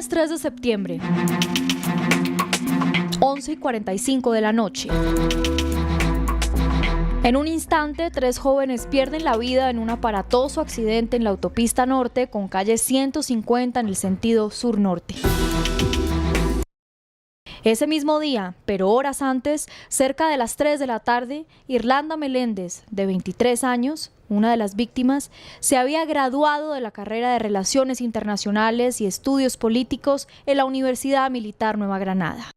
Lunes 3 de septiembre, 11:45 de la noche. En un instante, 3 jóvenes pierden la vida en un aparatoso accidente en la autopista norte con calle 150 en el sentido sur-norte. Ese mismo día, pero horas antes, cerca de las 3 de la tarde, Irlanda Meléndez, de 23 años, una de las víctimas, se había graduado de la carrera de Relaciones Internacionales y Estudios Políticos en la Universidad Militar Nueva Granada.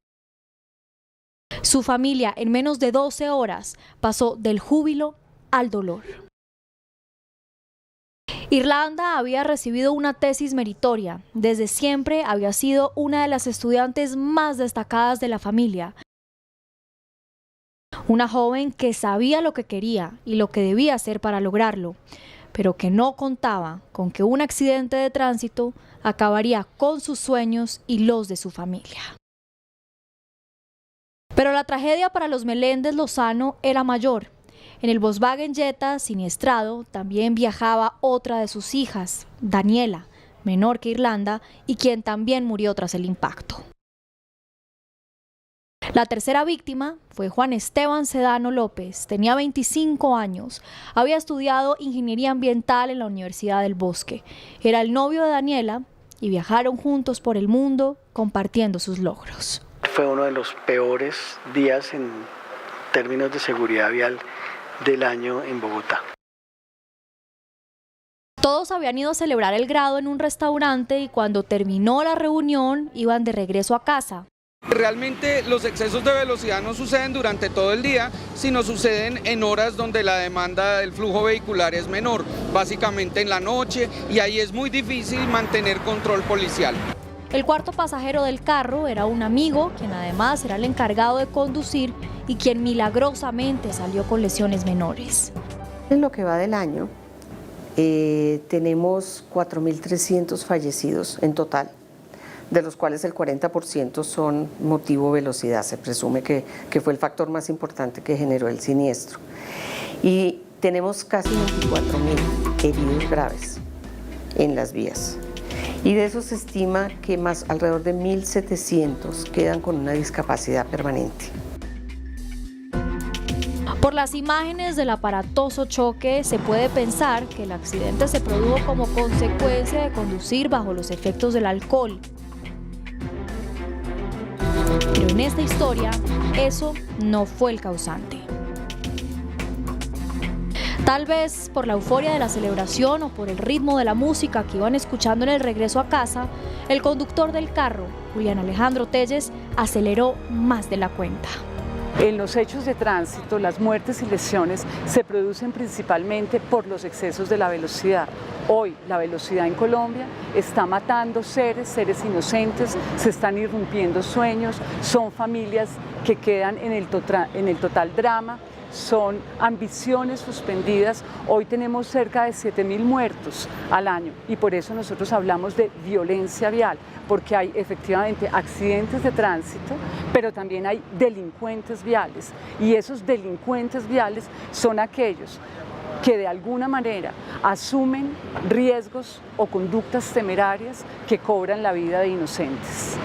Su familia, en menos de 12 horas, pasó del júbilo al dolor. Irlanda había recibido una tesis meritoria. Desde siempre había sido una de las estudiantes más destacadas de la familia. Una joven que sabía lo que quería y lo que debía hacer para lograrlo, pero que no contaba con que un accidente de tránsito acabaría con sus sueños y los de su familia. Pero la tragedia para los Meléndez Lozano era mayor. En el Volkswagen Jetta siniestrado también viajaba otra de sus hijas, Daniela, menor que Irlanda, y quien también murió tras el impacto. La tercera víctima fue Juan Esteban Sedano López, tenía 25 años, había estudiado Ingeniería Ambiental en la Universidad del Bosque, era el novio de Daniela y viajaron juntos por el mundo compartiendo sus logros. Fue uno de los peores días en términos de seguridad vial del año en Bogotá. Todos habían ido a celebrar el grado en un restaurante y cuando terminó la reunión iban de regreso a casa. Realmente los excesos de velocidad no suceden durante todo el día, sino suceden en horas donde la demanda del flujo vehicular es menor, básicamente en la noche, y ahí es muy difícil mantener control policial. El cuarto pasajero del carro era un amigo, quien además era el encargado de conducir y quien milagrosamente salió con lesiones menores. En lo que va del año, tenemos 4.300 fallecidos en total, de los cuales el 40% son motivo velocidad. Se presume que fue el factor más importante que generó el siniestro. Y tenemos casi 24.000 heridos graves en las vías. Y de eso se estima que alrededor de 1.700 quedan con una discapacidad permanente. Por las imágenes del aparatoso choque, se puede pensar que el accidente se produjo como consecuencia de conducir bajo los efectos del alcohol. Pero en esta historia, eso no fue el causante. Tal vez por la euforia de la celebración o por el ritmo de la música que iban escuchando en el regreso a casa, el conductor del carro, Julián Alejandro Telles, aceleró más de la cuenta. En los hechos de tránsito, las muertes y lesiones se producen principalmente por los excesos de la velocidad. Hoy la velocidad en Colombia está matando seres inocentes, se están irrumpiendo sueños, son familias que quedan en el total drama, son ambiciones suspendidas. Hoy tenemos cerca de 7.000 muertos al año y por eso nosotros hablamos de violencia vial, porque hay efectivamente accidentes de tránsito, pero también hay delincuentes viales y esos delincuentes viales son aquellos que de alguna manera asumen riesgos o conductas temerarias que cobran la vida de inocentes.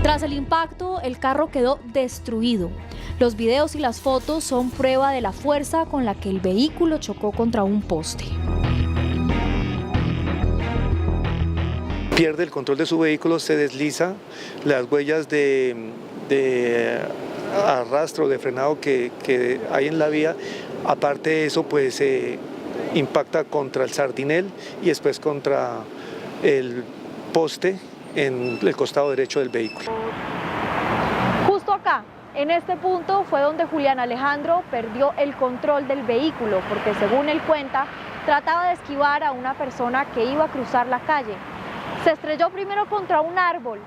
Tras el impacto, el carro quedó destruido. Los videos y las fotos son prueba de la fuerza con la que el vehículo chocó contra un poste. Pierde el control de su vehículo, se desliza, las huellas de arrastro, de frenado que hay en la vía, aparte de eso, pues impacta contra el sardinel y después contra el poste en el costado derecho del vehículo. Justo acá, en este punto, fue donde Julián Alejandro perdió el control del vehículo, porque según él cuenta, trataba de esquivar a una persona que iba a cruzar la calle. Se estrelló primero contra un árbol,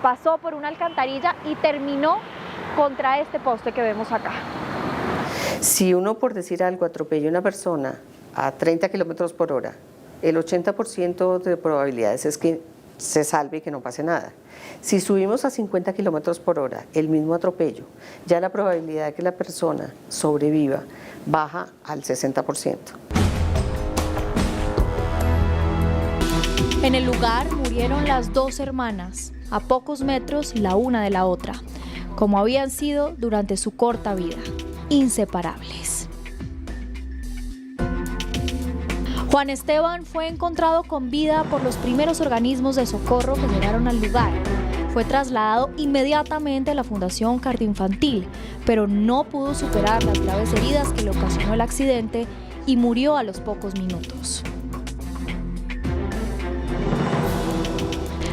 pasó por una alcantarilla y terminó contra este poste que vemos acá. Si uno, por decir algo, atropella a una persona a 30 kilómetros por hora, el 80% de probabilidades es que se salve y que no pase nada. Si subimos a 50 kilómetros por hora, el mismo atropello, ya la probabilidad de que la persona sobreviva baja al 60%. En el lugar murieron las dos hermanas, a pocos metros la una de la otra, como habían sido durante su corta vida, inseparables. Juan Esteban fue encontrado con vida por los primeros organismos de socorro que llegaron al lugar. Fue trasladado inmediatamente a la Fundación Cardioinfantil, pero no pudo superar las graves heridas que le ocasionó el accidente y murió a los pocos minutos.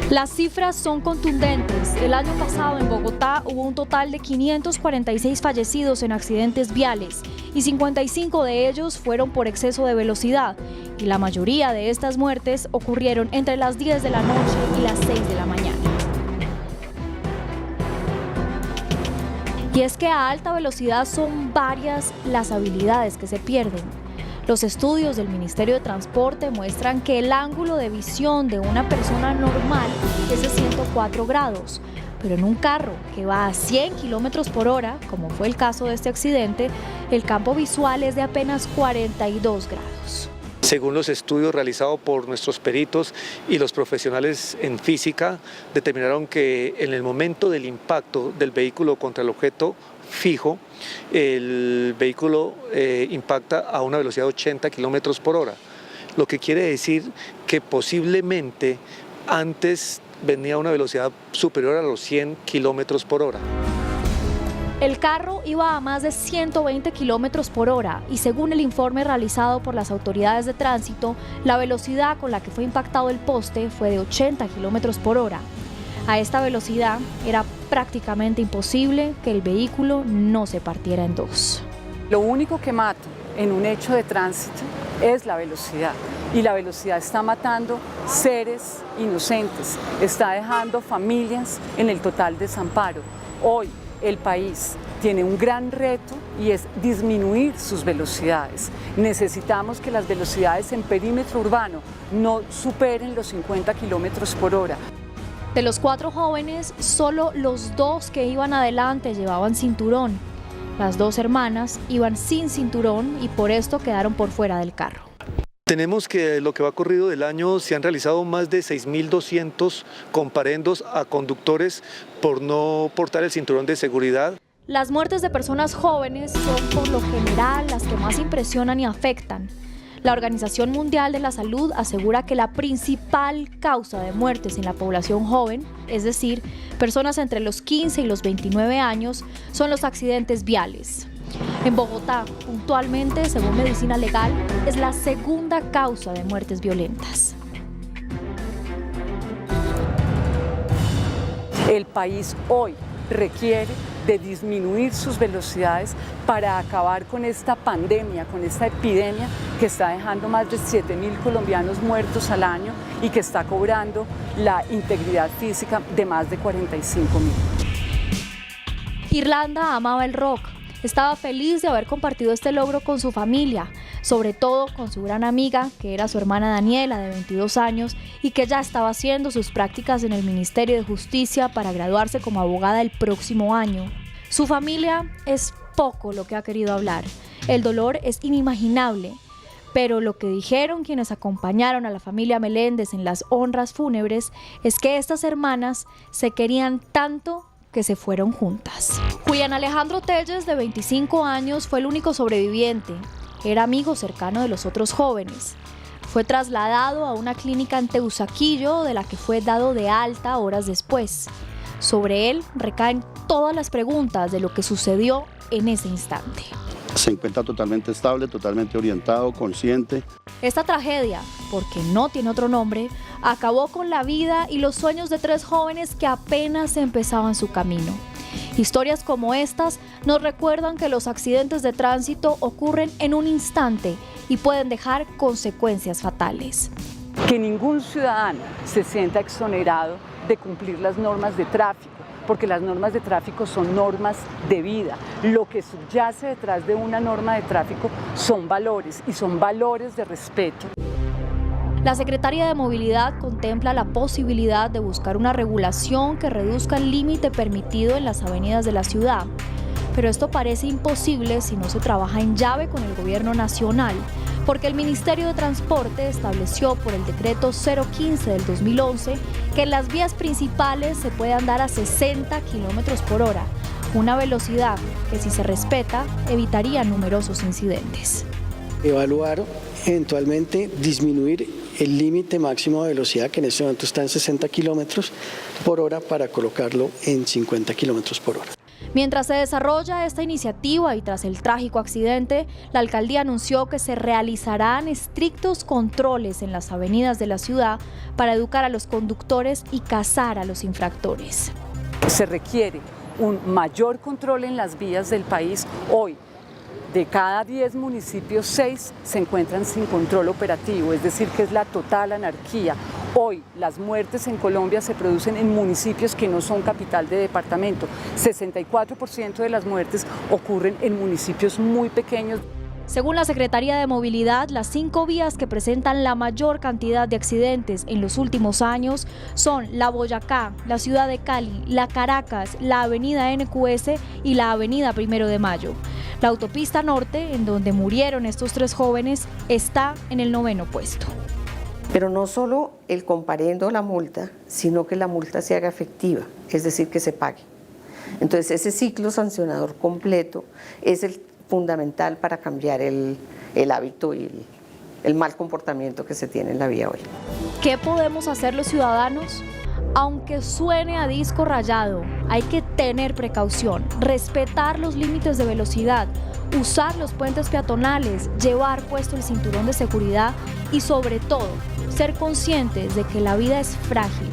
Las cifras son contundentes. El año pasado en Bogotá hubo un total de 546 fallecidos en accidentes viales y 55 de ellos fueron por exceso de velocidad, y la mayoría de estas muertes ocurrieron entre las 10 de la noche y las 6 de la mañana. Y es que a alta velocidad son varias las habilidades que se pierden. Los estudios del Ministerio de Transporte muestran que el ángulo de visión de una persona normal es de 104 grados, pero en un carro que va a 100 kilómetros por hora, como fue el caso de este accidente, el campo visual es de apenas 42 grados. Según los estudios realizados por nuestros peritos y los profesionales en física, determinaron que en el momento del impacto del vehículo contra el objeto fijo, el vehículo impacta a una velocidad de 80 kilómetros por hora, lo que quiere decir que posiblemente antes venía a una velocidad superior a los 100 kilómetros por hora. El carro iba a más de 120 kilómetros por hora y según el informe realizado por las autoridades de tránsito, la velocidad con la que fue impactado el poste fue de 80 kilómetros por hora. A esta velocidad era prácticamente imposible que el vehículo no se partiera en dos. Lo único que mata en un hecho de tránsito es la velocidad, y la velocidad está matando seres inocentes, está dejando familias en el total desamparo. Hoy el país tiene un gran reto y es disminuir sus velocidades. Necesitamos que las velocidades en perímetro urbano no superen los 50 kilómetros por hora. De los 4 jóvenes, solo los 2 que iban adelante llevaban cinturón. Las 2 hermanas iban sin cinturón y por esto quedaron por fuera del carro. Tenemos que lo que va corrido del año se han realizado más de 6.200 comparendos a conductores por no portar el cinturón de seguridad. Las muertes de personas jóvenes son por lo general las que más impresionan y afectan. La Organización Mundial de la Salud asegura que la principal causa de muertes en la población joven, es decir, personas entre los 15 y los 29 años, son los accidentes viales. En Bogotá, puntualmente, según Medicina Legal, es la segunda causa de muertes violentas. El país hoy requiere de disminuir sus velocidades para acabar con esta pandemia, con esta epidemia que está dejando más de 7.000 colombianos muertos al año y que está cobrando la integridad física de más de 45.000. Irlanda amaba el rock. Estaba feliz de haber compartido este logro con su familia, sobre todo con su gran amiga, que era su hermana Daniela, de 22 años, y que ya estaba haciendo sus prácticas en el Ministerio de Justicia para graduarse como abogada el próximo año. Su familia es poco lo que ha querido hablar. El dolor es inimaginable, pero lo que dijeron quienes acompañaron a la familia Meléndez en las honras fúnebres es que estas hermanas se querían tanto que se fueron juntas. Julián Alejandro Telles, de 25 años, fue el único sobreviviente. Era amigo cercano de los otros jóvenes. Fue trasladado a una clínica en Teusaquillo, de la que fue dado de alta horas después. Sobre él recaen todas las preguntas de lo que sucedió en ese instante. Se encuentra totalmente estable, totalmente orientado, consciente. Esta tragedia, porque no tiene otro nombre, acabó con la vida y los sueños de 3 jóvenes que apenas empezaban su camino. Historias como estas nos recuerdan que los accidentes de tránsito ocurren en un instante y pueden dejar consecuencias fatales. Que ningún ciudadano se sienta exonerado de cumplir las normas de tráfico, porque las normas de tráfico son normas de vida. Lo que subyace detrás de una norma de tráfico son valores, y son valores de respeto. La Secretaría de Movilidad contempla la posibilidad de buscar una regulación que reduzca el límite permitido en las avenidas de la ciudad. Pero esto parece imposible si no se trabaja en llave con el gobierno nacional, porque el Ministerio de Transporte estableció por el decreto 015 del 2011 que en las vías principales se puede andar a 60 kilómetros por hora, una velocidad que, si se respeta, evitaría numerosos incidentes. Evaluar eventualmente disminuir el límite máximo de velocidad, que en este momento está en 60 kilómetros por hora, para colocarlo en 50 kilómetros por hora. Mientras se desarrolla esta iniciativa y tras el trágico accidente, la alcaldía anunció que se realizarán estrictos controles en las avenidas de la ciudad para educar a los conductores y cazar a los infractores. Se requiere un mayor control en las vías del país. Hoy, de cada 10 municipios, 6 se encuentran sin control operativo, es decir, que es la total anarquía. Hoy las muertes en Colombia se producen en municipios que no son capital de departamento. 64% de las muertes ocurren en municipios muy pequeños. Según la Secretaría de Movilidad, las 5 vías que presentan la mayor cantidad de accidentes en los últimos años son la Boyacá, la ciudad de Cali, la Caracas, la avenida NQS y la avenida 1 de Mayo. La autopista norte, en donde murieron estos 3 jóvenes, está en el 9º puesto. Pero no solo el comparendo la multa, sino que la multa se haga efectiva, es decir, que se pague. Entonces ese ciclo sancionador completo es el fundamental para cambiar el hábito y el mal comportamiento que se tiene en la vía hoy. ¿Qué podemos hacer los ciudadanos? Aunque suene a disco rayado, hay que tener precaución, respetar los límites de velocidad, usar los puentes peatonales, llevar puesto el cinturón de seguridad y, sobre todo, ser conscientes de que la vida es frágil.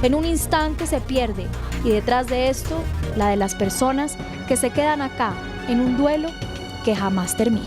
En un instante se pierde y detrás de esto, la de las personas que se quedan acá en un duelo que jamás termina.